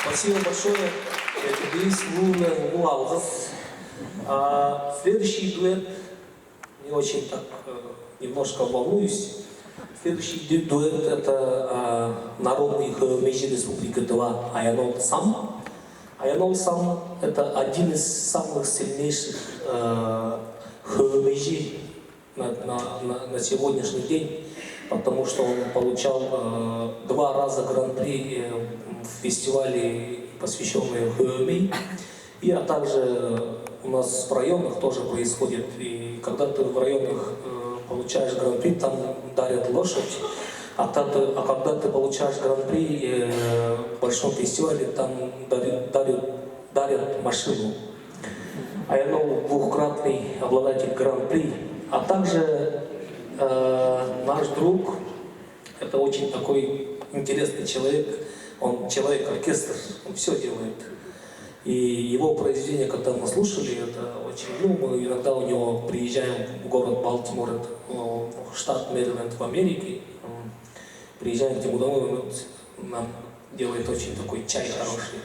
Спасибо большое. Это Денис Луалгас. Следующий дуэт, не очень так, немножко волнуюсь. Следующий дуэт это народный хореографии Республики 2 Аянол Сам. Аянол Сам это один из самых сильнейших хореографий на сегодняшний день, потому что он получал 2 раза гран-при в фестивале, посвященные хореографии. А также у нас в районах тоже происходит. И когда ты в районах получаешь гран-при, там дарят лошадь. А когда ты получаешь гран-при в большом фестивале, там дарят машину. Аянол двукратный обладатель гран-при. А также наш друг, это очень такой интересный человек, он человек-оркестр, он все делает. И его произведения, когда мы слушали, это очень, мы иногда у него приезжаем в город Балтимор, это штат Мэриленд в Америке, приезжаем к нему домой, он нам делает очень такой чай хороший,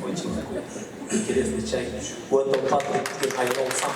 очень такой интересный чай. Вот он Патрик Аянол Сам.